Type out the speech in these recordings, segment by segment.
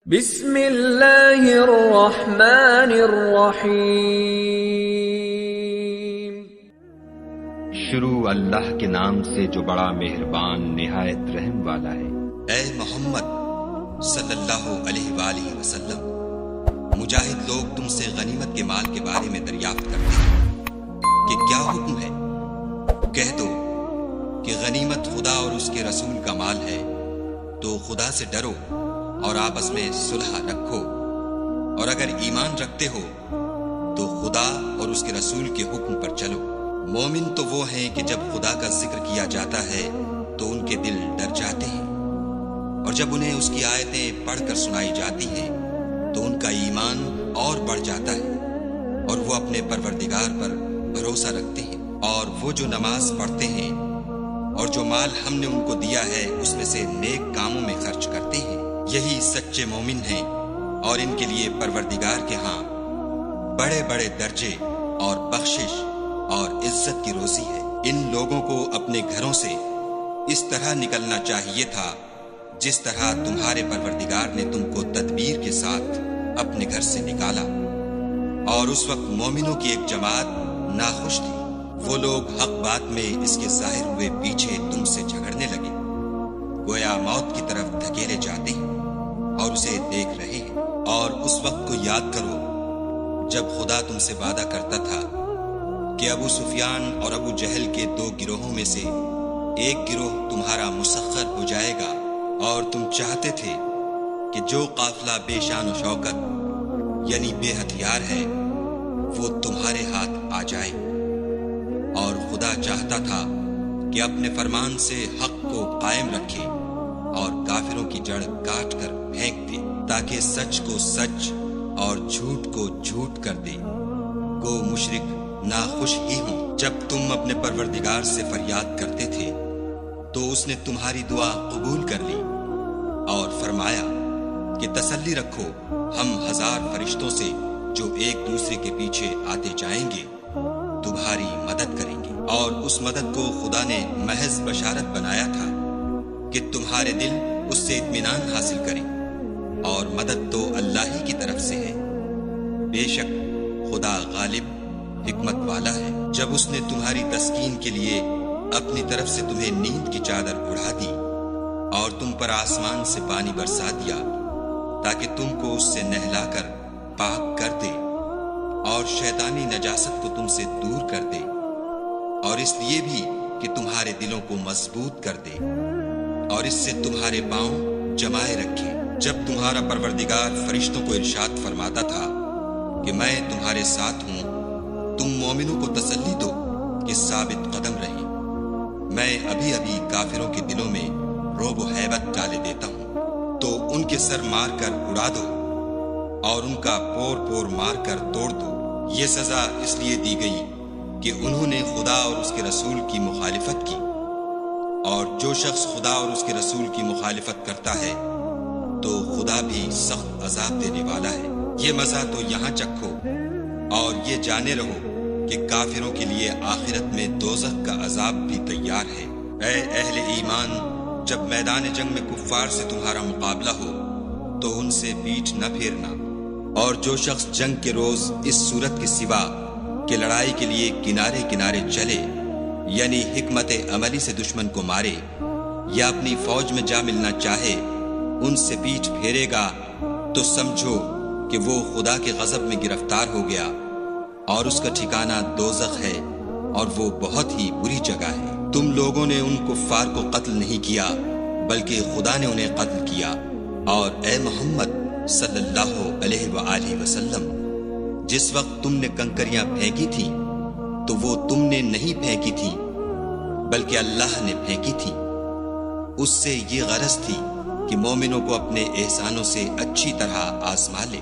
بسم اللہ الرحمن الرحیم۔ شروع اللہ کے نام سے جو بڑا مہربان نہایت رحم والا ہے۔ اے محمد صلی اللہ علیہ وآلہ وسلم، مجاہد لوگ تم سے غنیمت کے مال کے بارے میں دریافت کرتے ہیں کہ کیا حکم ہے؟ کہہ دو کہ غنیمت خدا اور اس کے رسول کا مال ہے، تو خدا سے ڈرو اور آپس میں صلح رکھو، اور اگر ایمان رکھتے ہو تو خدا اور اس کے رسول کے حکم پر چلو۔ مومن تو وہ ہیں کہ جب خدا کا ذکر کیا جاتا ہے تو ان کے دل ڈر جاتے ہیں، اور جب انہیں اس کی آیتیں پڑھ کر سنائی جاتی ہیں تو ان کا ایمان اور بڑھ جاتا ہے، اور وہ اپنے پروردگار پر بھروسہ رکھتے ہیں، اور وہ جو نماز پڑھتے ہیں اور جو مال ہم نے ان کو دیا ہے اس میں سے نیک کاموں میں خرچ کرتے ہیں، یہی سچے مومن ہیں، اور ان کے لیے پروردگار کے ہاں بڑے بڑے درجے اور بخشش اور عزت کی روزی ہے۔ ان لوگوں کو اپنے گھروں سے اس طرح نکلنا چاہیے تھا جس طرح تمہارے پروردگار نے تم کو تدبیر کے ساتھ اپنے گھر سے نکالا، اور اس وقت مومنوں کی ایک جماعت ناخوش تھی۔ وہ لوگ حق بات میں اس کے ظاہر ہوئے پیچھے تم سے جھگڑنے لگے، گویا موت کی طرف دھکیلے جاتے ہیں اور اسے دیکھ رہے ہیں۔ اور اس وقت کو یاد کرو جب خدا تم سے وعدہ کرتا تھا کہ ابو سفیان اور ابو جہل کے دو گروہوں میں سے ایک گروہ تمہارا مسخر ہو جائے گا، اور تم چاہتے تھے کہ جو قافلہ بے شان و شوکت یعنی بے ہتھیار ہے وہ تمہارے ہاتھ آ جائے، اور خدا چاہتا تھا کہ اپنے فرمان سے حق کو قائم رکھے اور کافروں کی جڑ کاٹ کر پھینک دے، تاکہ سچ کو سچ اور جھوٹ کو جھوٹ کر دے۔ گو مشرک ناخوش ہی ہوں۔ جب تم اپنے پروردگار سے فریاد کرتے تھے تو اس نے تمہاری دعا قبول کر لی اور فرمایا کہ تسلی رکھو، ہم 1000 فرشتوں سے جو ایک دوسرے کے پیچھے آتے جائیں گے تمہاری مدد کریں گے۔ اور اس مدد کو خدا نے محض بشارت بنایا تھا کہ تمہارے دل اس سے اطمینان حاصل کریں، اور مدد تو اللہ ہی کی طرف سے ہے۔ بے شک خدا غالب حکمت والا ہے۔ جب اس نے تمہاری تسکین کے لیے اپنی طرف سے تمہیں نیند کی چادر اڑا دی اور تم پر آسمان سے پانی برسا دیا تاکہ تم کو اس سے نہلا کر پاک کر دے اور شیطانی نجاست کو تم سے دور کر دے، اور اس لیے بھی کہ تمہارے دلوں کو مضبوط کر دے اور اس سے تمہارے پاؤں جمائے رکھے۔ جب تمہارا پروردگار فرشتوں کو ارشاد فرماتا تھا کہ میں تمہارے ساتھ ہوں، تم مومنوں کو تسلی دو کہ ثابت قدم رہیں۔ میں ابھی ابھی کافروں کے دلوں میں رعب و ہیبت ڈالے دیتا ہوں، تو ان کے سر مار کر اڑا دو اور ان کا پور پور مار کر توڑ دو۔ یہ سزا اس لیے دی گئی کہ انہوں نے خدا اور اس کے رسول کی مخالفت کی، اور جو شخص خدا اور اس کے رسول کی مخالفت کرتا ہے تو خدا بھی سخت عذاب دینے والا ہے۔ یہ مزہ تو یہاں چکھو اور یہ جانے رہو کہ کافروں کے لیے آخرت میں دوزخ کا عذاب بھی تیار ہے۔ اے اہل ایمان، جب میدان جنگ میں کفار سے تمہارا مقابلہ ہو تو ان سے پیٹھ نہ پھیرنا، اور جو شخص جنگ کے روز اس صورت کے سوا کہ لڑائی کے لیے کنارے کنارے چلے یعنی حکمت عملی سے دشمن کو مارے یا اپنی فوج میں جا ملنا چاہے ان سے پیٹھ پھیرے گا تو سمجھو کہ وہ خدا کے غضب میں گرفتار ہو گیا، اور اس کا ٹھکانہ دوزخ ہے، اور وہ بہت ہی بری جگہ ہے۔ تم لوگوں نے ان کفار کو قتل نہیں کیا بلکہ خدا نے انہیں قتل کیا، اور اے محمد صلی اللہ علیہ وآلہ وسلم، جس وقت تم نے کنکریاں پھینکی تھیں تو وہ تم نے نہیں پھینکی تھیں بلکہ اللہ نے پھینکی تھیں۔ اس سے یہ غرض تھی کہ مومنوں کو اپنے احسانوں سے اچھی طرح آزما لے۔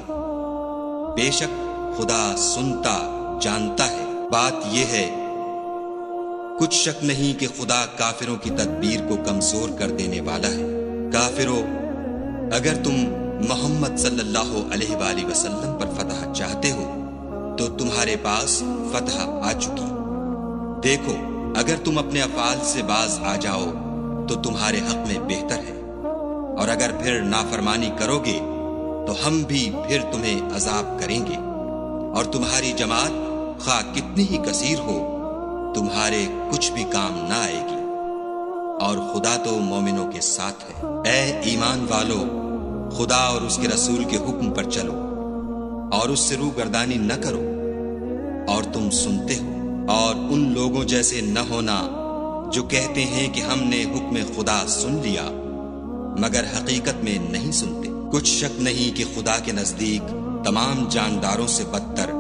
بے شک خدا سنتا جانتا ہے۔ بات یہ ہے، کچھ شک نہیں کہ خدا کافروں کی تدبیر کو کمزور کر دینے والا ہے۔ کافروں، اگر تم محمد صلی اللہ علیہ وآلہ وسلم پر فتح چاہتے ہو تو تمہارے پاس فتح آ چکی۔ دیکھو، اگر تم اپنے افعال سے باز آ جاؤ تو تمہارے حق میں بہتر ہے، اور اگر پھر نافرمانی کرو گے تو ہم بھی پھر تمہیں عذاب کریں گے، اور تمہاری جماعت خواہ کتنی ہی کثیر ہو تمہارے کچھ بھی کام نہ آئے گی، اور خدا تو مومنوں کے ساتھ ہے۔ اے ایمان والو، خدا اور اس کے رسول کے حکم پر چلو اور اس سے روگردانی نہ کرو، اور تم سنتے ہو، اور ان لوگوں جیسے نہ ہونا جو کہتے ہیں کہ ہم نے حکم خدا سن لیا مگر حقیقت میں نہیں سنتے۔ کچھ شک نہیں کہ خدا کے نزدیک تمام جانداروں سے بدتر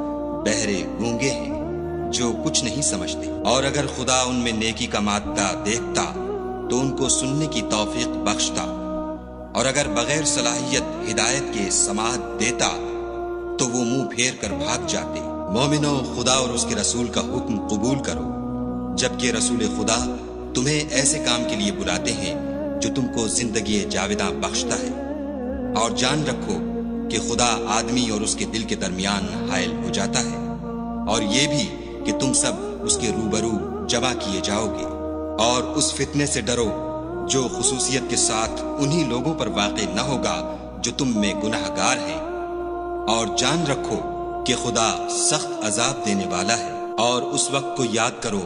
بہرے گونگے ہیں جو کچھ نہیں سمجھتے، اور اگر خدا ان میں نیکی کا مادہ دیکھتا تو ان کو سننے کی توفیق بخشتا، اور اگر بغیر صلاحیت ہدایت کے سماعت دیتا تو وہ منہ پھیر کر بھاگ جاتے۔ مومنو، خدا اور اس کے رسول کا حکم قبول کرو، جبکہ رسول خدا تمہیں ایسے کام کے لیے بلاتے ہیں جو تم کو زندگی جاوداں بخشتا ہے، اور جان رکھو کہ خدا آدمی اور اس کے دل کے درمیان حائل ہو جاتا ہے، اور یہ بھی کہ تم سب اس کے روبرو جمع کیے جاؤ گے، اور اس فتنے سے ڈرو جو خصوصیت کے ساتھ انہی لوگوں پر واقع نہ ہوگا جو تم میں گناہ گار ہیں، اور جان رکھو کہ خدا سخت عذاب دینے والا ہے۔ اور اس وقت کو یاد کرو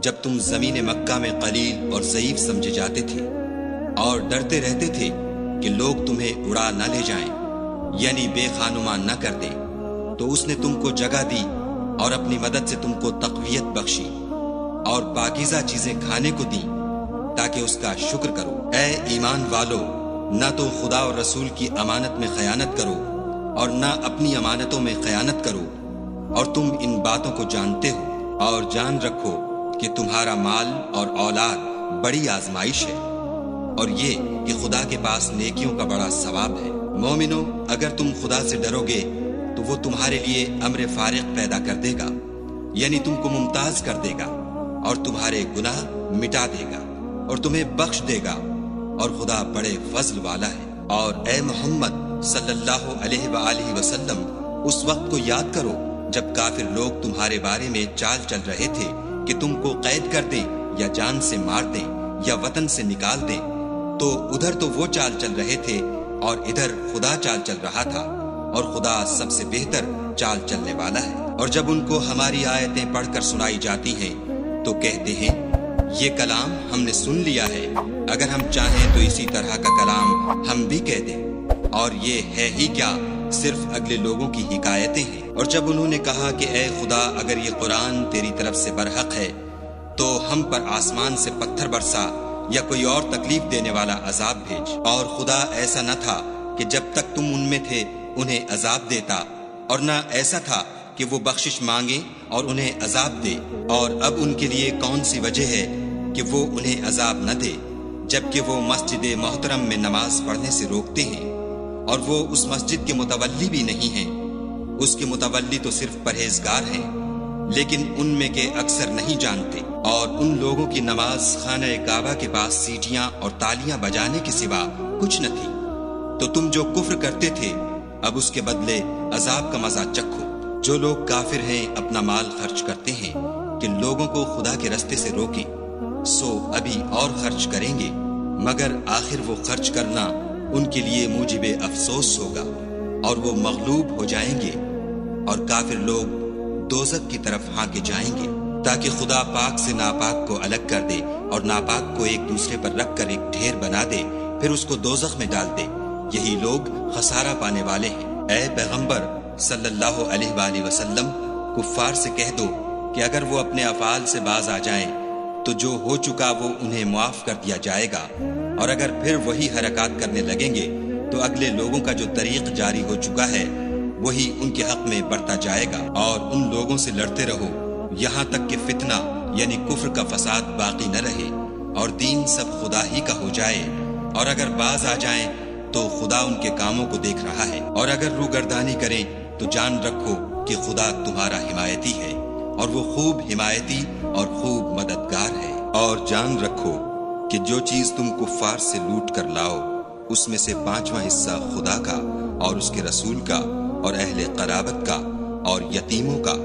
جب تم زمین مکہ میں قلیل اور ضعیف سمجھے جاتے تھے اور ڈرتے رہتے تھے کہ لوگ تمہیں اڑا نہ لے جائیں، یعنی بے خانمان نہ کر دیں، تو اس نے تم کو جگہ دی اور اپنی مدد سے تم کو تقویت بخشی اور پاکیزہ چیزیں کھانے کو دیں تاکہ اس کا شکر کرو۔ اے ایمان والو، نہ تو خدا اور رسول کی امانت میں خیانت کرو اور نہ اپنی امانتوں میں خیانت کرو، اور تم ان باتوں کو جانتے ہو، اور جان رکھو کہ تمہارا مال اور اولاد بڑی آزمائش ہے، اور یہ کہ خدا کے پاس نیکیوں کا بڑا ثواب ہے۔ مومنو، اگر تم خدا سے ڈرو گے تو وہ تمہارے لیے امر فارغ پیدا کر دے گا، یعنی تم کو ممتاز کر دے گا اور تمہارے گناہ مٹا دے گا اور تمہیں بخش دے گا، اور خدا بڑے فضل والا ہے۔ اور اے محمد صلی اللہ علیہ وآلہ وسلم، اس وقت کو یاد کرو جب کافر لوگ تمہارے بارے میں چال چل رہے تھے کہ تم کو قید کر دیں یا جان سے مار دیں یا وطن سے نکال دیں، تو ادھر تو وہ چال چل رہے تھے اور ادھر خدا چال چل رہا تھا، اور خدا سب سے بہتر چال چلنے والا ہے۔ اور جب ان کو ہماری آیتیں پڑھ کر سنائی جاتی ہیں تو کہتے ہیں یہ کلام ہم نے سن لیا ہے، اگر ہم چاہیں تو اسی طرح کا کلام ہم بھی کہہ دیں، اور یہ ہے ہی کیا، صرف اگلے لوگوں کی حکایتیں ہیں۔ اور جب انہوں نے کہا کہ اے خدا، اگر یہ قرآن تیری طرف سے برحق ہے تو ہم پر آسمان سے پتھر برسا یا کوئی اور تکلیف دینے والا عذاب بھیج۔ اور خدا ایسا نہ تھا کہ جب تک تم ان میں تھے انہیں عذاب دیتا، اور نہ ایسا تھا کہ وہ بخشش مانگے اور انہیں عذاب دے۔ اور اب ان کے لیے کون سی وجہ ہے کہ وہ انہیں عذاب نہ دے، جبکہ وہ مسجد محترم میں نماز پڑھنے سے روکتے ہیں، اور وہ اس مسجد کے متولی بھی نہیں ہیں، اس کے متولی تو صرف پرہیزگار ہیں، لیکن ان میں کے اکثر نہیں جانتے۔ اور ان لوگوں کی نماز خانہ کعبہ کے پاس سیٹیاں اور تالیاں بجانے کے سوا کچھ نہ تھی، تو تم جو کفر کرتے تھے اب اس کے بدلے عذاب کا مزہ چکھو۔ جو لوگ کافر ہیں اپنا مال خرچ کرتے ہیں کہ لوگوں کو خدا کے رستے سے روکیں، سو ابھی اور خرچ کریں گے، مگر آخر وہ خرچ کرنا ان کے لیے موجب افسوس ہوگا، اور وہ مغلوب ہو جائیں گے، اور کافر لوگ دوزخ کی طرف ہانکے جائیں گے، تاکہ خدا پاک سے ناپاک کو الگ کر دے اور ناپاک کو ایک دوسرے پر رکھ کر ایک ڈھیر بنا دے، پھر اس کو دوزخ میں ڈال دے۔ یہی لوگ خسارہ پانے والے ہیں۔ اے پیغمبر صلی اللہ علیہ وآلہ وسلم، کفار سے کہہ دو کہ اگر وہ اپنے افعال سے باز آ جائیں تو جو ہو چکا وہ انہیں معاف کر دیا جائے گا، اور اگر پھر وہی حرکات کرنے لگیں گے تو اگلے لوگوں کا جو طریق جاری ہو چکا ہے وہی ان کے حق میں بڑھتا جائے گا، اور ان لوگوں سے لڑتے رہو یہاں تک کہ فتنہ یعنی کفر کا فساد باقی نہ رہے اور دین سب خدا ہی کا ہو جائے، اور اگر باز آ جائیں تو خدا ان کے کاموں کو دیکھ رہا ہے، اور اگر روگردانی کریں تو جان رکھو کہ خدا تمہارا حمایتی ہے، اور وہ خوب حمایتی اور خوب مددگار ہے۔ اور جان رکھو کہ جو چیز تم کفار سے لوٹ کر لاؤ اس میں سے 5واں حصہ خدا کا اور اس کے رسول کا اور اہل قرابت کا اور یتیموں کا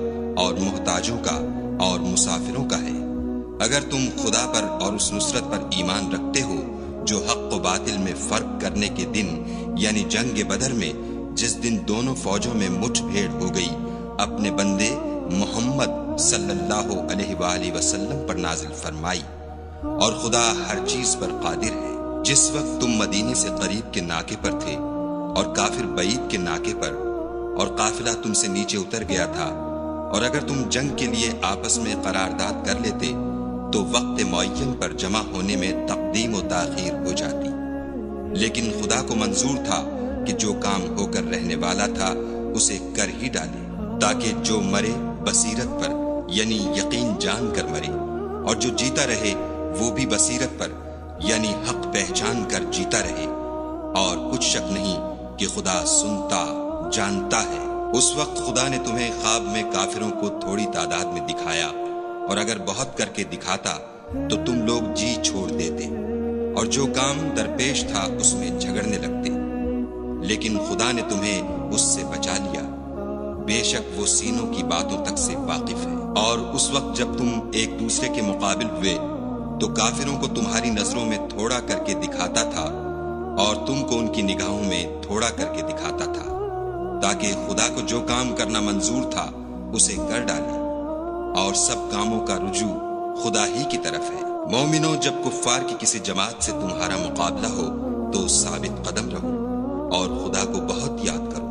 اور محتاجوں کا اور مسافروں کا ہے، اگر تم خدا پر اور اس نصرت پر ایمان رکھتے ہو جو حق و باطل میں فرق کرنے کے دن یعنی جنگ بدر میں جس دن دونوں فوجوں میں مٹھ بھیڑ ہو گئی اپنے بندے محمد صلی اللہ علیہ وآلہ وسلم پر نازل فرمائی، اور خدا ہر چیز پر قادر ہے۔ جس وقت تم مدینے سے قریب کے ناکے پر تھے اور کافر بعید کے ناکے پر، اور قافلہ تم سے نیچے اتر گیا تھا، اور اگر تم جنگ کے لیے آپس میں قرارداد کر لیتے تو وقت معین پر جمع ہونے میں تقدیم و تاخیر ہو جاتی، لیکن خدا کو منظور تھا کہ جو کام ہو کر رہنے والا تھا اسے کر ہی ڈالے، تاکہ جو مرے بصیرت پر یعنی یقین جان کر مرے، اور جو جیتا رہے وہ بھی بصیرت پر یعنی حق پہچان کر جیتا رہے، اور کچھ شک نہیں کہ خدا سنتا جانتا ہے۔ اس وقت خدا نے تمہیں خواب میں کافروں کو تھوڑی تعداد میں دکھایا، اور اگر بہت کر کے دکھاتا تو تم لوگ جی چھوڑ دیتے اور جو کام درپیش تھا اس میں جھگڑنے لگتے، لیکن خدا نے تمہیں اس سے بچا لیا، بے شک وہ سینوں کی باتوں تک سے واقف ہے۔ اور اس وقت جب تم ایک دوسرے کے مقابل ہوئے تو کافروں کو تمہاری نظروں میں تھوڑا کر کے دکھاتا تھا اور تم کو ان کی نگاہوں میں تھوڑا کر کے دکھاتا تھا، تاکہ خدا کو جو کام کرنا منظور تھا اسے کر ڈالے، اور سب کاموں کا رجوع خدا ہی کی طرف ہے۔ مومنوں، جب کفار کی کسی جماعت سے تمہارا مقابلہ ہو تو ثابت قدم رہو اور خدا کو بہت یاد کرو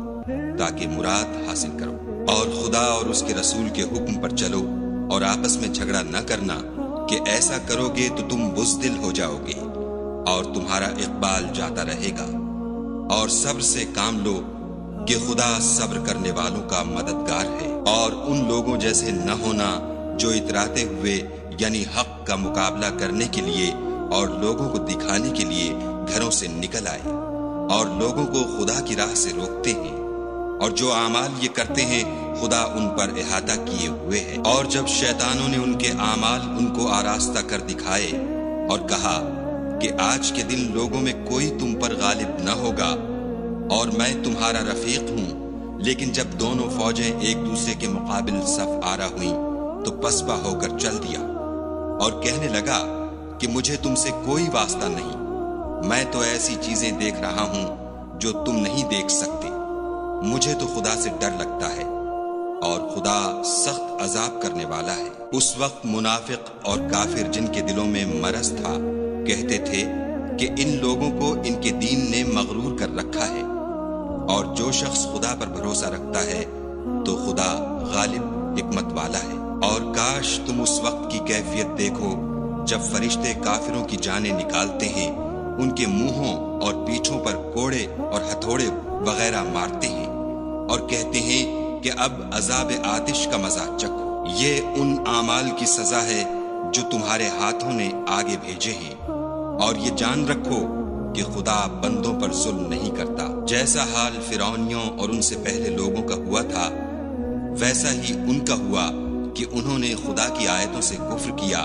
تاکہ مراد حاصل کرو، اور خدا اور اس کے رسول کے حکم پر چلو، اور آپس میں جھگڑا نہ کرنا کہ ایسا کرو گے تو تم بزدل ہو جاؤ گے اور تمہارا اقبال جاتا رہے گا، اور صبر سے کام لو کہ خدا صبر کرنے والوں کا مددگار ہے۔ اور ان لوگوں جیسے نہ ہونا جو اتراتے ہوئے یعنی حق کا مقابلہ کرنے کے لیے اور لوگوں کو دکھانے کے لیے گھروں سے نکل آئے اور لوگوں کو خدا کی راہ سے روکتے ہیں، اور جو اعمال یہ کرتے ہیں خدا ان پر احاطہ کیے ہوئے ہے۔ اور جب شیطانوں نے ان کے اعمال ان کو آراستہ کر دکھائے اور کہا کہ آج کے دن لوگوں میں کوئی تم پر غالب نہ ہوگا اور میں تمہارا رفیق ہوں، لیکن جب دونوں فوجیں ایک دوسرے کے مقابل صف آرا ہوئیں تو پسپا ہو کر چل دیا اور کہنے لگا کہ مجھے تم سے کوئی واسطہ نہیں، میں تو ایسی چیزیں دیکھ رہا ہوں جو تم نہیں دیکھ سکتے، مجھے تو خدا سے ڈر لگتا ہے اور خدا سخت عذاب کرنے والا ہے۔ اس وقت منافق اور کافر جن کے دلوں میں مرض تھا کہتے تھے کہ ان لوگوں کو ان کے دین نے مغرور کر رکھا ہے، اور جو شخص خدا پر بھروسہ رکھتا ہے تو خدا غالب حکمت والا ہے۔ اور کاش تم اس وقت کی کیفیت دیکھو جب فرشتے کافروں کی جانیں نکالتے ہیں، ان کے منہوں اور پیٹھوں پر کوڑے اور ہتھوڑے وغیرہ مارتے ہیں اور کہتے ہیں کہ اب عذاب آتش کا مزہ چکھو، یہ ان اعمال کی سزا ہے جو تمہارے ہاتھوں نے آگے بھیجے ہیں، اور یہ جان رکھو کہ خدا بندوں پر ظلم نہیں کرتا۔ جیسا حال فرعونیوں اور ان سے پہلے لوگوں کا ہوا تھا ویسا ہی ان کا ہوا کہ انہوں نے خدا کی آیتوں سے کفر کیا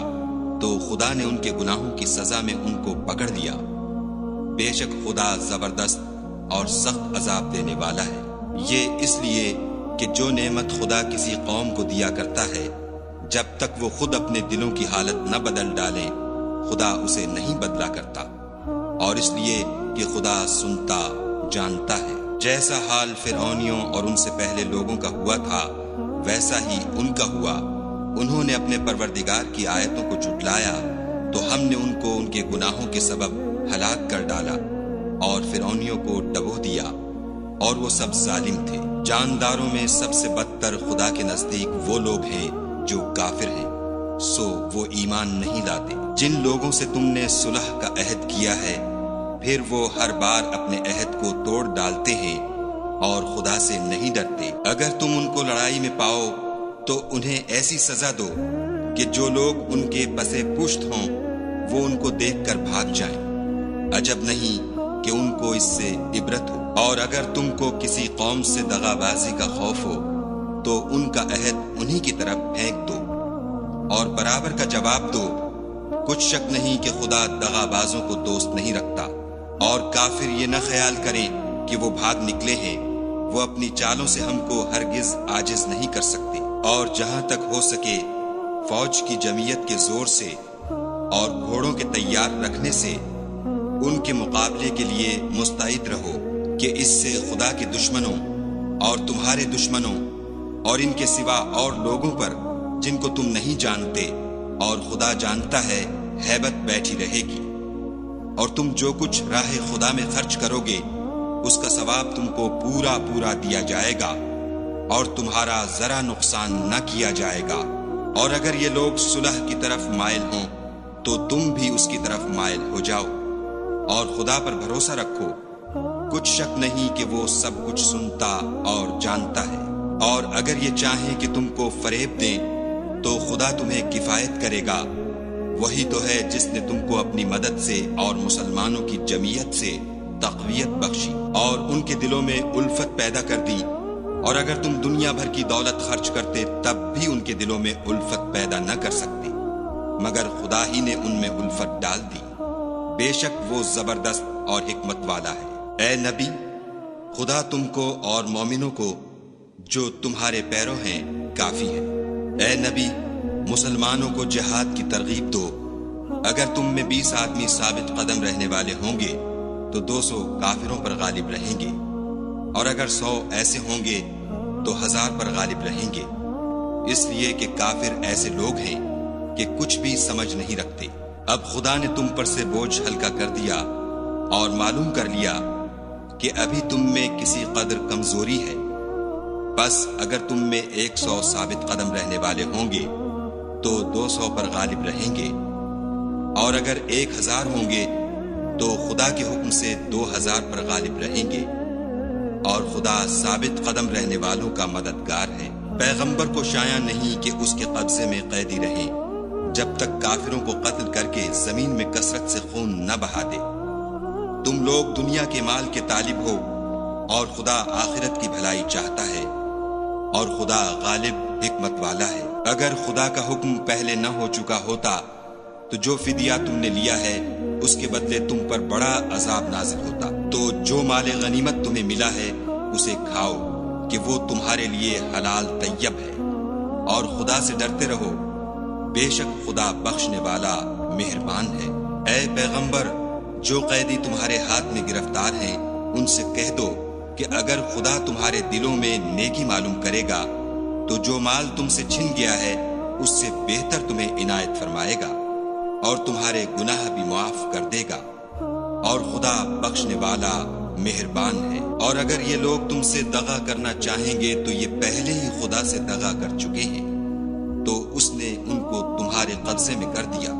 تو خدا نے ان کے گناہوں کی سزا میں ان کو پکڑ لیا، بے شک خدا زبردست اور سخت عذاب دینے والا ہے۔ یہ اس لیے کہ جو نعمت خدا کسی قوم کو دیا کرتا ہے جب تک وہ خود اپنے دلوں کی حالت نہ بدل ڈالیں خدا اسے نہیں بدلا کرتا، اور اس لیے کہ خدا سنتا جانتا ہے۔ جیسا حال فرعونیوں اور ان سے پہلے لوگوں کا ہوا تھا ویسا ہی ان کا ہوا، انہوں نے اپنے پروردگار کی آیتوں کو جھٹلایا تو ہم نے ان کو ان کے گناہوں کے سبب ہلاک کر ڈالا اور فرعونیوں کو ڈبو دیا، اور وہ سب ظالم تھے۔ جانداروں میں سب سے بدتر خدا کے نزدیک وہ لوگ ہیں جو کافر ہیں، سو وہ ایمان نہیں لاتے۔ جن لوگوں سے تم نے صلح کا عہد کیا ہے پھر وہ ہر بار اپنے عہد کو توڑ ڈالتے ہیں اور خدا سے نہیں ڈرتے۔ اگر تم ان کو لڑائی میں پاؤ تو انہیں ایسی سزا دو کہ جو لوگ ان کے پسے پشت ہوں وہ ان کو دیکھ کر بھاگ جائیں، عجب نہیں کہ ان کو اس سے عبرت ہو۔ اور اگر تم کو کسی قوم سے دغا بازی کا خوف ہو تو ان کا عہد انہی کی طرف پھینک دو اور برابر کا جواب دو، کچھ شک نہیں کہ خدا دغا بازوں کو دوست نہیں رکھتا۔ اور کافر یہ نہ خیال کریں کہ وہ بھاگ نکلے ہیں، وہ اپنی چالوں سے ہم کو ہرگز عاجز نہیں کر سکتے۔ اور جہاں تک ہو سکے فوج کی جمعیت کے زور سے اور گھوڑوں کے تیار رکھنے سے ان کے مقابلے کے لیے مستعد رہو کہ اس سے خدا کے دشمنوں اور تمہارے دشمنوں اور ان کے سوا اور لوگوں پر جن کو تم نہیں جانتے اور خدا جانتا ہے ہیبت بیٹھی رہے گی، اور تم جو کچھ راہ خدا میں خرچ کرو گے اس کا ثواب تم کو پورا پورا دیا جائے گا اور تمہارا ذرا نقصان نہ کیا جائے گا۔ اور اگر یہ لوگ صلح کی طرف مائل ہوں تو تم بھی اس کی طرف مائل ہو جاؤ، اور خدا پر بھروسہ رکھو، کچھ شک نہیں کہ وہ سب کچھ سنتا اور جانتا ہے۔ اور اگر یہ چاہیں کہ تم کو فریب دیں تو خدا تمہیں کفایت کرے گا، وہی تو ہے جس نے تم کو اپنی مدد سے اور مسلمانوں کی جمعیت سے تقویت بخشی اور ان کے دلوں میں الفت پیدا کر دی، اور اگر تم دنیا بھر کی دولت خرچ کرتے تب بھی ان کے دلوں میں الفت پیدا نہ کر سکتے، مگر خدا ہی نے ان میں الفت ڈال دی، بے شک وہ زبردست اور حکمت والا ہے۔ اے نبی، خدا تم کو اور مومنوں کو جو تمہارے پیرو ہیں کافی ہے۔ اے نبی، مسلمانوں کو جہاد کی ترغیب دو، اگر تم میں 20 آدمی ثابت قدم رہنے والے ہوں گے تو 200 کافروں پر غالب رہیں گے، اور اگر 100 ایسے ہوں گے تو 1000 پر غالب رہیں گے، اس لیے کہ کافر ایسے لوگ ہیں کہ کچھ بھی سمجھ نہیں رکھتے۔ اب خدا نے تم پر سے بوجھ ہلکا کر دیا اور معلوم کر لیا کہ ابھی تم میں کسی قدر کمزوری ہے، بس اگر تم میں 100 ثابت قدم رہنے والے ہوں گے تو 200 پر غالب رہیں گے، اور اگر 1000 ہوں گے تو خدا کے حکم سے 2000 پر غالب رہیں گے، اور خدا ثابت قدم رہنے والوں کا مددگار ہے۔ پیغمبر کو شایع نہیں کہ اس کے قبضے میں قیدی رہیں جب تک کافروں کو قتل کر کے زمین میں کثرت سے خون نہ بہا دے۔ تم لوگ دنیا کے مال کے طالب ہو اور خدا آخرت کی بھلائی چاہتا ہے، اور خدا غالب حکمت والا ہے۔ اگر خدا کا حکم پہلے نہ ہو چکا ہوتا تو جو فدیہ تم نے لیا ہے اس کے بدلے تم پر بڑا عذاب نازل ہوتا۔ تو جو مال غنیمت تمہیں ملا ہے اسے کھاؤ کہ وہ تمہارے لیے حلال طیب ہے، اور خدا سے ڈرتے رہو، بے شک خدا بخشنے والا مہربان ہے۔ اے پیغمبر، جو قیدی تمہارے ہاتھ میں گرفتار ہیں ان سے کہہ دو کہ اگر خدا تمہارے دلوں میں نیکی معلوم کرے گا تو جو مال تم سے چھن گیا ہے اس سے بہتر تمہیں عنایت فرمائے گا اور تمہارے گناہ بھی معاف کر دے گا، اور خدا بخشنے والا مہربان ہے۔ اور اگر یہ لوگ تم سے دغا کرنا چاہیں گے تو یہ پہلے ہی خدا سے دغا کر چکے ہیں، تو اس نے ان کو تمہارے قبضے میں کر دیا،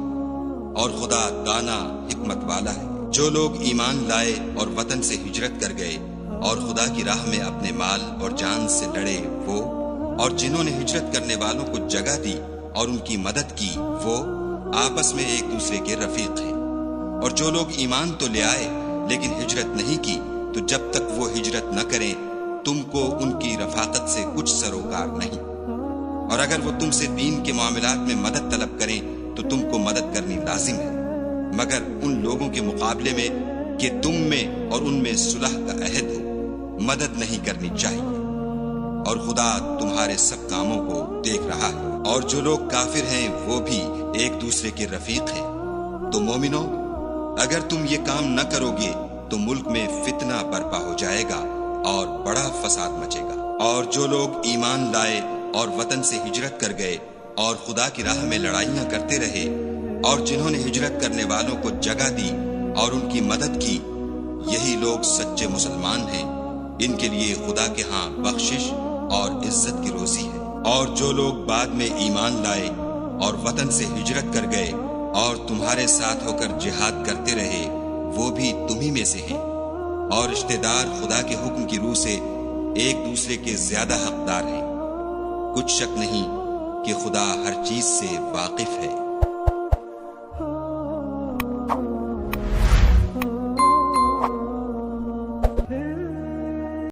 اور خدا دانا حکمت والا ہے۔ جو لوگ ایمان لائے اور وطن سے ہجرت کر گئے اور خدا کی راہ میں اپنے مال اور جان سے لڑے وہ، اور جنہوں نے ہجرت کرنے والوں کو جگہ دی اور ان کی مدد کی وہ آپس میں ایک دوسرے کے رفیق ہیں۔ اور جو لوگ ایمان تو لے آئے لیکن ہجرت نہیں کی تو جب تک وہ ہجرت نہ کریں تم کو ان کی رفاقت سے کچھ سروکار نہیں، اور اگر وہ تم سے دین کے معاملات میں مدد طلب کریں تو تم کو مدد کرنی لازم ہے، مگر ان لوگوں کے مقابلے میں کہ تم میں اور ان میں صلح کا عہد ہو مدد نہیں کرنی چاہیے، اور خدا تمہارے سب کاموں کو دیکھ رہا ہے۔ اور جو لوگ کافر ہیں وہ بھی ایک دوسرے کے رفیق ہیں۔ تو مومنو، اگر تم یہ کام نہ کرو گے تو ملک میں فتنہ برپا ہو جائے گا اور بڑا فساد مچے گا۔ اور جو لوگ ایمان لائے اور وطن سے ہجرت کر گئے اور خدا کی راہ میں لڑائیاں کرتے رہے، اور جنہوں نے ہجرت کرنے والوں کو جگہ دی اور ان کی مدد کی، یہی لوگ سچے مسلمان ہیں، ان کے لیے خدا کے ہاں بخشش اور عزت کی روزی ہے۔ اور جو لوگ بعد میں ایمان لائے اور وطن سے ہجرت کر گئے اور تمہارے ساتھ ہو کر جہاد کرتے رہے، وہ بھی تمہی میں سے ہیں، اور رشتہ دار خدا کے حکم کی روح سے ایک دوسرے کے زیادہ حقدار ہیں۔ کچھ شک نہیں کہ خدا ہر چیز سے واقف ہے۔